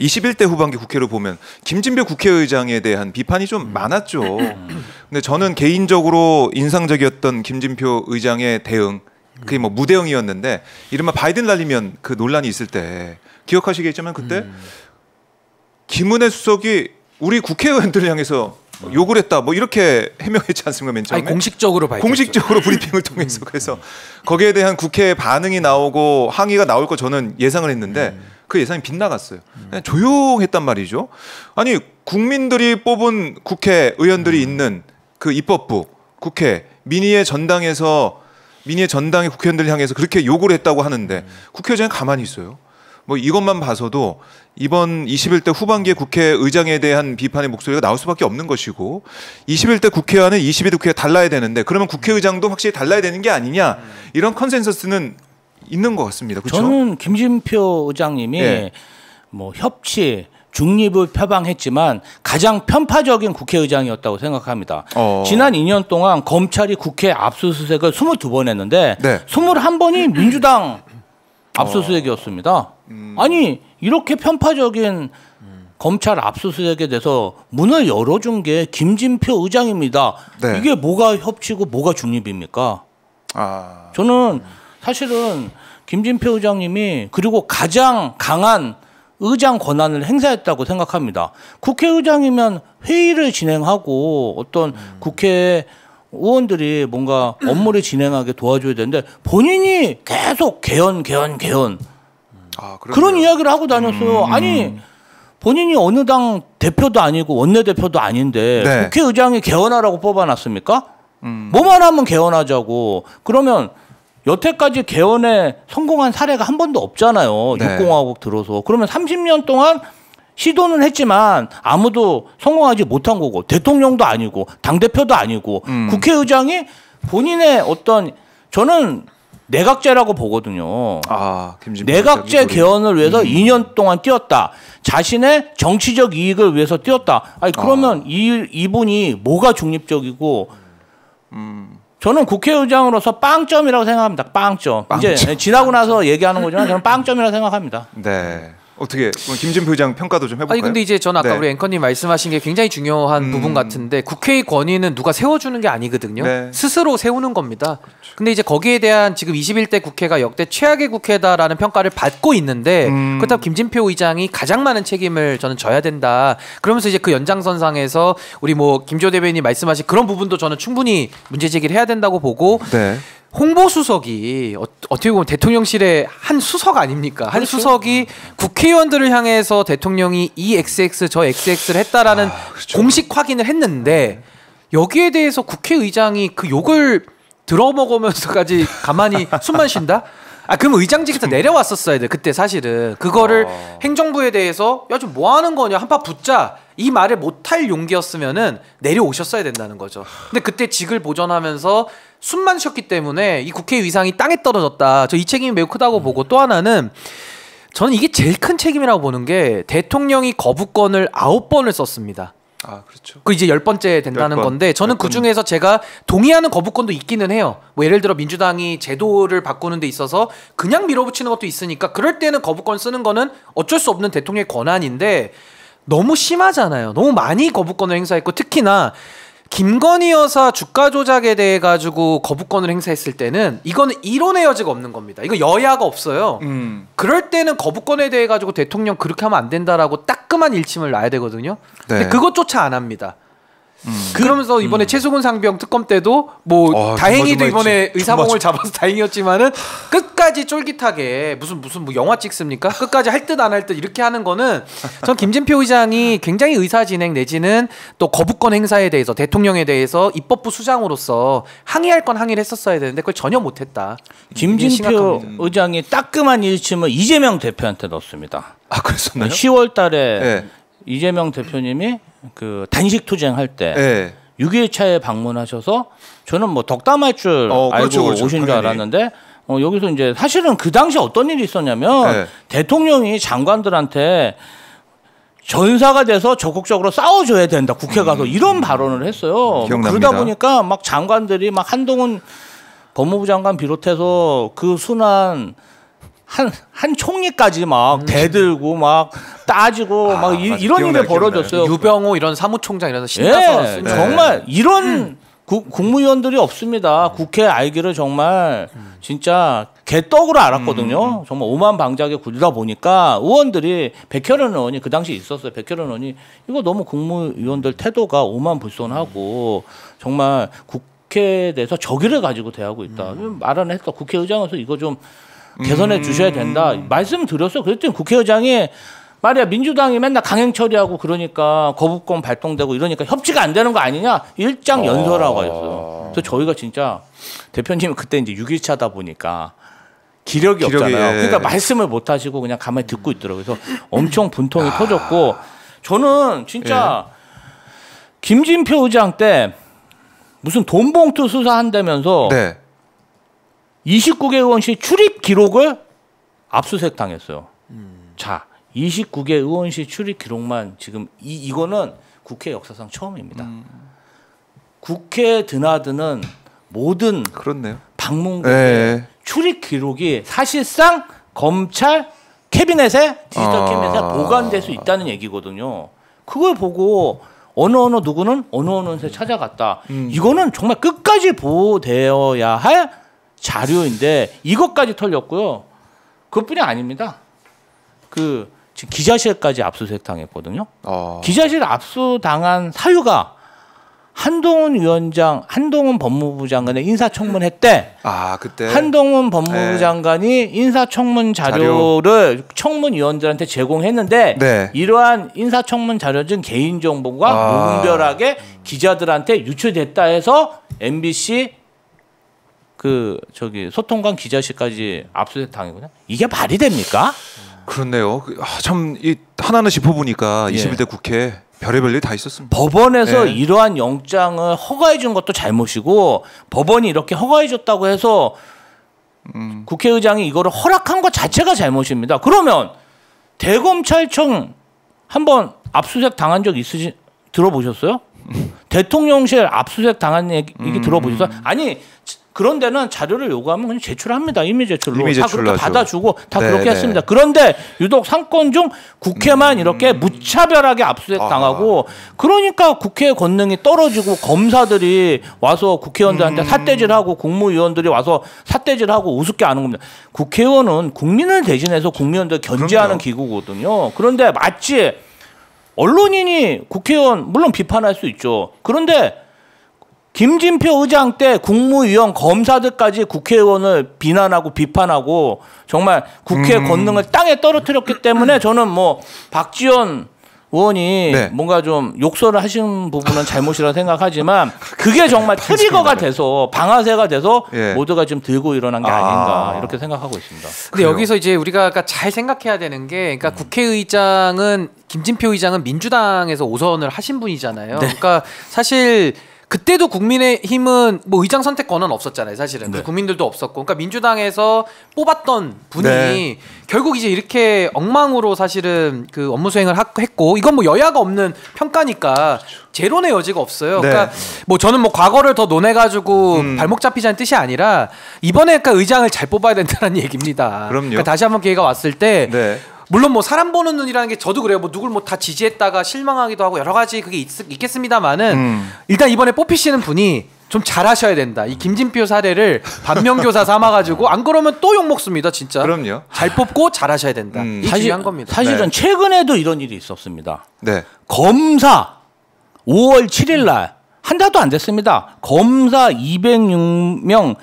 21대 후반기 국회를 보면 김진표 국회의장에 대한 비판이 좀 많았죠. 근데 저는 개인적으로 인상적이었던 김진표 의장의 대응, 그게 뭐 무대응이었는데 이른바 바이든 날리면 그 논란이 있을 때 기억하시겠지만 그때 김은혜 수석이 우리 국회의원들을 향해서 욕을 했다 뭐 이렇게 해명했지 않습니까? 맨 처음에. 아니, 공식적으로 밝혔죠. 공식적으로 브리핑을 통해서 그래서 거기에 대한 국회의 반응이 나오고 항의가 나올 거 저는 예상을 했는데 그 예상이 빗나갔어요. 그냥 조용했단 말이죠. 아니 국민들이 뽑은 국회의원들이 있는 그 입법부 국회 민의의 전당의 국회의원들을 향해서 그렇게 욕을 했다고 하는데 국회의장이 가만히 있어요. 뭐 이것만 봐서도 이번 21대 후반기의 국회의장에 대한 비판의 목소리가 나올 수밖에 없는 것이고 21대 국회와는 22대 국회가 달라야 되는데 그러면 국회의장도 확실히 달라야 되는 게 아니냐 이런 컨센서스는 있는 것 같습니다. 그렇죠? 저는 김진표 의장님이 예. 뭐 협치, 중립을 표방했지만 가장 편파적인 국회의장이었다고 생각합니다. 지난 2년 동안 검찰이 국회 압수수색을 22번 했는데 네. 21번이 민주당 압수수색이었습니다. 아니 이렇게 편파적인 검찰 압수수색에 대해서 문을 열어준 게 김진표 의장입니다. 네. 이게 뭐가 협치고 뭐가 중립입니까? 저는 사실은 김진표 의장님이 그리고 가장 강한 의장 권한을 행사했다고 생각합니다. 국회의장이면 회의를 진행하고 어떤 국회 의원들이 뭔가 업무를 진행하게 도와줘야 되는데 본인이 계속 개헌 그런 이야기를 하고 다녔어요. 아니 본인이 어느 당 대표도 아니고 원내대표도 아닌데 네. 국회의장이 개헌하라고 뽑아놨습니까? 뭐만 하면 개헌하자고. 그러면 여태까지 개헌에 성공한 사례가 한 번도 없잖아요. 네. 6공화국 들어서. 그러면 30년 동안 시도는 했지만 아무도 성공하지 못한 거고 대통령도 아니고 당대표도 아니고 국회의장이 본인의 어떤 저는 내각제라고 보거든요. 내각제 개헌을 위해서 2년 동안 뛰었다. 자신의 정치적 이익을 위해서 뛰었다. 아니 그러면 이분이 뭐가 중립적이고 저는 국회의장으로서 빵점이라고 생각합니다. 빵점. 이제 지나고 나서 얘기하는 거지만 저는 빵점이라고 생각합니다. 네. 어떻게 김진표 의장 평가도 좀 해볼까요? 아니 근데 이제 저는 아까 네. 우리 앵커님 말씀하신 게 굉장히 중요한 부분 같은데 국회의 권위는 누가 세워주는 게 아니거든요. 네. 스스로 세우는 겁니다. 근데 이제 거기에 대한 지금 21대 국회가 역대 최악의 국회다라는 평가를 받고 있는데 그렇다고 김진표 의장이 가장 많은 책임을 저는 져야 된다. 그러면서 이제 그 연장선상에서 우리 뭐 김조 대변인이 말씀하신 그런 부분도 저는 충분히 문제 제기를 해야 된다고 보고 네. 홍보수석이 어떻게 보면 대통령실의 한 수석 아닙니까? 한 그렇죠. 수석이 국회의원들을 향해서 대통령이 이 XX 저 XX를 했다라는 그렇죠. 공식 확인을 했는데 여기에 대해서 국회의장이 그 욕을 들어먹으면서까지 가만히 숨만 쉰다? 그럼 의장직에서 내려왔었어야 돼. 그때 사실은 그거를 행정부에 대해서 야 좀 뭐 하는 거냐 한파 붙자 이 말을 못할 용기였으면은 내려오셨어야 된다는 거죠. 근데 그때 직을 보전하면서 숨만 쉬었기 때문에 이 국회 위상이 땅에 떨어졌다. 저 이 책임이 매우 크다고 보고 또 하나는 저는 이게 제일 큰 책임이라고 보는 게 대통령이 거부권을 9번을 썼습니다. 그렇죠. 그 이제 10번째 된다는 10번. 건데 저는 10번. 그 중에서 제가 동의하는 거부권도 있기는 해요. 뭐 예를 들어 민주당이 제도를 바꾸는 데 있어서 그냥 밀어붙이는 것도 있으니까 그럴 때는 거부권 쓰는 거는 어쩔 수 없는 대통령의 권한인데 너무 심하잖아요. 너무 많이 거부권을 행사했고 특히나 김건희 여사 주가 조작에 대해 가지고 거부권을 행사했을 때는 이거는 이론의 여지가 없는 겁니다. 이거 여야가 없어요. 그럴 때는 거부권에 대해 가지고 대통령 그렇게 하면 안 된다라고 따끔한 일침을 놔야 되거든요. 근데 그것조차 안 합니다. 그러면서 이번에 최수근 상병 특검 때도 뭐 다행히도 이번에 의사봉을 잡아서 다행이었지만은 끝까지 쫄깃하게 무슨 뭐 영화 찍습니까? 끝까지 할 듯 안 할 듯 이렇게 하는 거는 전 김진표 의장이 굉장히 의사 진행 내지는 또 거부권 행사에 대해서 대통령에 대해서 입법부 수장으로서 항의할 건 항의를 했었어야 되는데 그걸 전혀 못했다. 김진표 의장이 따끔한 일침을 이재명 대표한테 넣었습니다. 그랬었나요? 10월달에 네. 이재명 대표님이 그 단식 투쟁할 때 네. 6일차에 방문하셔서 저는 뭐 덕담할 줄 알고 그렇죠. 오신 줄 당연히. 알았는데 여기서 이제 사실은 그 당시 어떤 일이 있었냐면 대통령이 장관들한테 전사가 돼서 적극적으로 싸워줘야 된다 국회 가서 이런 발언을 했어요. 기억납니다. 그러다 보니까 막 장관들이 막 한동훈 법무부 장관 비롯해서 그 순한 한 총리까지 막 대들고 막 따지고 막 이런 일이 벌어졌어요. 유병호 이런 사무총장 이래서 신나서 정말 이런 국무위원들이 없습니다. 국회 알기를 정말 진짜 개떡으로 알았거든요. 정말 오만방자하게 굴다 보니까 의원들이 백혜련 의원이 그 당시 있었어요. 백혜련 의원이 이거 너무 국무위원들 태도가 오만불손하고 정말 국회에 대해서 적의를 가지고 대하고 있다. 말은 했어. 국회의장에서 이거 좀 개선해 주셔야 된다. 말씀드렸어요. 그랬더니 국회의장이 말이야 민주당이 맨날 강행 처리하고 그러니까 거부권 발동되고 이러니까 협치가 안 되는 거 아니냐 일장 연설하고 했어요. 그래서 저희가 진짜 대표님이 그때 이제 6일차다 보니까 기력이 없잖아요. 그러니까 말씀을 못 하시고 그냥 가만히 듣고 있더라고요. 그래서 엄청 분통이 터졌고 저는 진짜 김진표 의장 때 무슨 돈봉투 수사한다면서 29개 의원실 출입 기록을 압수수색 당했어요. 자, 29개 의원실 출입 기록만 지금 이거는 국회 역사상 처음입니다. 국회에 드나드는 모든 방문객의 출입 기록이 사실상 검찰 캐비넷에 디지털 캐비넷에 보관될 수 있다는 얘기거든요. 그걸 보고 어느 누구는 어느 새 찾아갔다. 이거는 정말 끝까지 보호되어야 할 자료인데 이것까지 털렸고요. 그것뿐이 아닙니다. 그 지금 기자실까지 압수수색 당했거든요. 기자실 압수당한 사유가 한동훈 위원장, 한동훈 법무부 장관의 인사청문회 때 그때 한동훈 법무부 장관이 인사청문 자료를 청문위원들한테 제공했는데 이러한 인사청문 자료 중 개인정보가 무분별하게 기자들한테 유출됐다 해서 MBC 소통관 기자실까지 압수수색 당했거든요. 이게 말이 됩니까? 그렇네요. 참 하나는 짚어보니까 21대 국회 별의별 일 다 있었습니다. 법원에서 이러한 영장을 허가해 준 것도 잘못이고 법원이 이렇게 허가해 줬다고 해서 국회의장이 이거를 허락한 것 자체가 잘못입니다. 그러면 대검찰청 한번 압수수색 당한 적 들어보셨어요? 대통령실 압수수색 당한 얘기 들어보셨어요? 아니 그런 데는 자료를 요구하면 그냥 제출합니다. 이미 제출로. 다 그렇게 받아주고 다 그렇게 했습니다. 그런데 유독 상권 중 국회만 이렇게 무차별하게 압수수색 당하고 그러니까 국회의 권능이 떨어지고 검사들이 와서 국회의원들한테 삿대질하고 국무위원들이 와서 삿대질하고 우습게 하는 겁니다. 국회의원은 국민을 대신해서 국민들 견제하는 기구거든요. 그런데 마치 언론인이 국회의원 물론 비판할 수 있죠. 그런데 김진표 의장 때 국무위원 검사들까지 국회의원을 비난하고 비판하고 정말 국회 권능을 땅에 떨어뜨렸기 때문에 저는 뭐 박지원 의원이 뭔가 좀 욕설을 하시는 부분은 잘못이라고 생각하지만 그게 정말 트리거가 돼서 방아쇠가 돼서 모두가 지금 들고 일어난 게 아닌가 이렇게 생각하고 있습니다. 근데 여기서 이제 우리가 잘 생각해야 되는 게 그러니까 국회의장은 김진표 의장은 민주당에서 5선을 하신 분이잖아요. 그러니까 사실 그때도 국민의힘은 뭐 의장 선택 권한 없었잖아요, 사실은. 국민들도 없었고. 그러니까 민주당에서 뽑았던 분이 결국 이제 이렇게 엉망으로 사실은 그 업무 수행을 했고, 이건 뭐 여야가 없는 평가니까 재론의 여지가 없어요. 그러니까 뭐 저는 뭐 과거를 더 논해가지고 발목 잡히자는 뜻이 아니라 이번에 그러니까 의장을 잘 뽑아야 된다는 얘기입니다. 그럼요. 그러니까 다시 한번 기회가 왔을 때 물론 뭐 사람 보는 눈이라는 게 저도 그래요. 뭐 누굴 뭐 다 지지했다가 실망하기도 하고 여러 가지 그게 있겠습니다만은 일단 이번에 뽑히시는 분이 좀 잘하셔야 된다. 이 김진표 사례를 반면교사 삼아가지고 안 그러면 또 욕 먹습니다, 진짜. 그럼요. 잘 뽑고 잘하셔야 된다. 이게 중요한 겁니다. 사실은 최근에도 이런 일이 있었습니다. 검사 5월 7일 날 한 달도 안 됐습니다. 검사 206명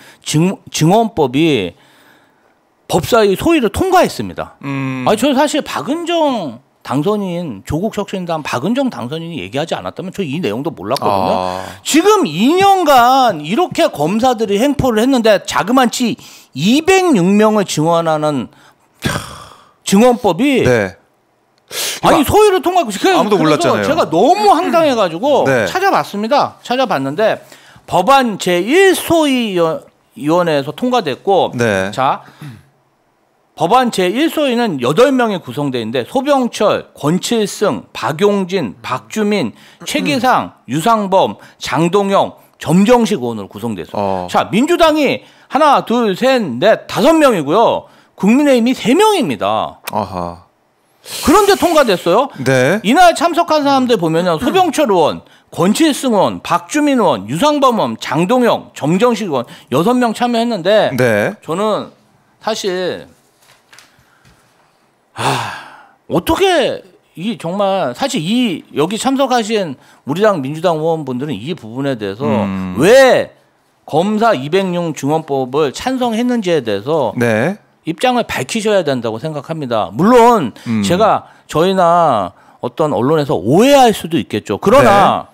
증언법이 법사위 소위를 통과했습니다. 저 사실 박은정 당선인 조국 혁신당 박은정 당선인이 얘기하지 않았다면 저 이 내용도 몰랐거든요. 지금 2년간 이렇게 검사들이 행포를 했는데 자그마치 206명을 증언하는 증언법이 아니 소위를 통과했고 아무도 몰랐잖아요. 제가 너무 황당해가지고 찾아봤습니다. 찾아봤는데 법안 제1소위원회에서 통과됐고 자 법안 제1소위는 8명이 구성되어 있는데 소병철, 권칠승, 박용진, 박주민, 최기상, 유상범, 장동영, 점정식 의원으로 구성됐어요. 자 민주당이 하나, 둘, 셋, 넷, 5명이고요. 국민의힘이 3명입니다. 아하. 그런데 통과됐어요. 네. 이날 참석한 사람들 보면요. 소병철 의원, 권칠승 의원, 박주민 의원, 유상범 의원, 장동영, 정정식 의원 6명 참여했는데 네. 저는 사실 어떻게 이 정말 사실 이 여기 참석하신 우리 당 민주당 의원분들은 이 부분에 대해서 왜 검사 206 증언법을 찬성했는지에 대해서 네. 입장을 밝히셔야 된다고 생각합니다. 물론 제가 저희나 어떤 언론에서 오해할 수도 있겠죠. 그러나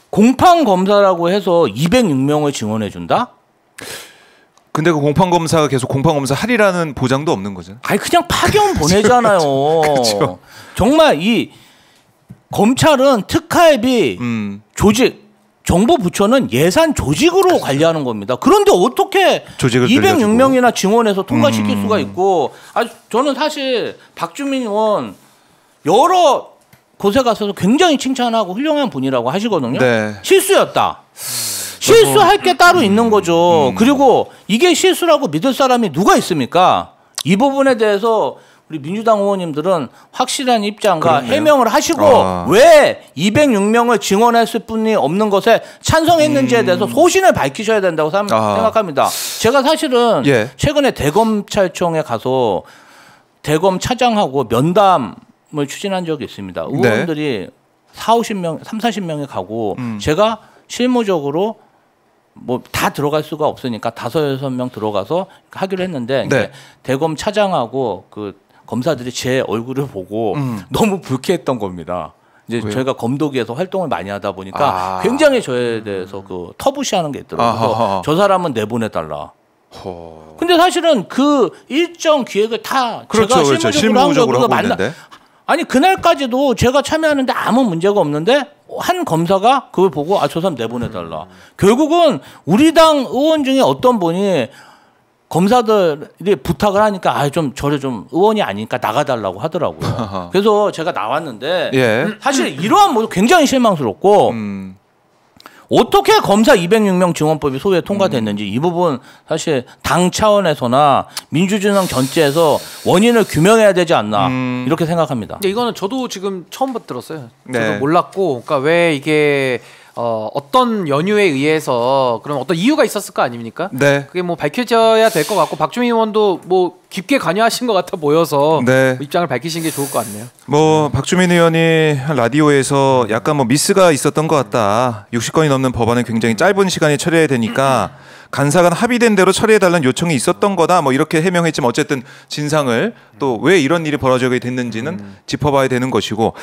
공판 검사라고 해서 206명을 증언해 준다? 근데 그 공판 검사가 계속 공판 검사 하리라는 보장도 없는 거죠. 아니 그냥 파견 보내잖아요. 그렇죠. 정말 이 검찰은 특활비 조직 정보부처는 예산 조직으로 관리하는 겁니다. 그런데 어떻게 조직을 206명이나 증언해서 통과시킬 수가 있고 저는 사실 박주민 의원 여러 곳에 가서도 굉장히 칭찬하고 훌륭한 분이라고 하시거든요. 네. 실수였다. 실수할 게 따로 있는 거죠. 그리고 이게 실수라고 믿을 사람이 누가 있습니까? 이 부분에 대해서 우리 민주당 의원님들은 확실한 입장과 그렇네요. 해명을 하시고 왜 206명을 증언했을 뿐이 없는 것에 찬성했는지에 대해서 소신을 밝히셔야 된다고 생각합니다. 제가 사실은 최근에 대검찰청에 가서 대검 차장하고 면담을 추진한 적이 있습니다. 의원들이 40명, 40명이 가고 제가 실무적으로 뭐 다 들어갈 수가 없으니까 5-6명 들어가서 하기로 했는데 이제 대검 차장하고 그 검사들이 제 얼굴을 보고 너무 불쾌했던 겁니다. 이제 왜요? 저희가 검도기에서 활동을 많이 하다 보니까 굉장히 저에 대해서 그 터부시하는 게 있더라고요. 저 사람은 내보내달라. 근데 사실은 그 일정 기획을 다 제가 실무적으로 한 거고 아니 그날까지도 제가 참여하는데 아무 문제가 없는데 한 검사가 그걸 보고 저 사람 내보내달라. 결국은 우리 당 의원 중에 어떤 분이 검사들이 부탁을 하니까 좀 저를 좀 의원이 아니니까 나가달라고 하더라고요. 그래서 제가 나왔는데 사실 이러한 모습 굉장히 실망스럽고 어떻게 검사 206명 증언법이 소위에 통과됐는지 이 부분 사실 당 차원에서나 민주주의당 전체에서 원인을 규명해야 되지 않나 이렇게 생각합니다. 근데 이거는 저도 지금 처음 들었어요. 저도 몰랐고, 그러니까 왜 이게 어떤 연유에 의해서 그럼 어떤 이유가 있었을 거 아닙니까? 네. 그게 뭐 밝혀져야 될 것 같고 박주민 의원도 뭐 깊게 관여하신 것 같아 보여서 입장을 밝히신 게 좋을 것 같네요. 뭐 박주민 의원이 라디오에서 약간 뭐 미스가 있었던 것 같다. 60건이 넘는 법안은 굉장히 짧은 시간에 처리해야 되니까 간사간 합의된 대로 처리해달라는 요청이 있었던 거다. 뭐 이렇게 해명했지만 어쨌든 진상을 또 왜 이런 일이 벌어지게 됐는지는 짚어봐야 되는 것이고.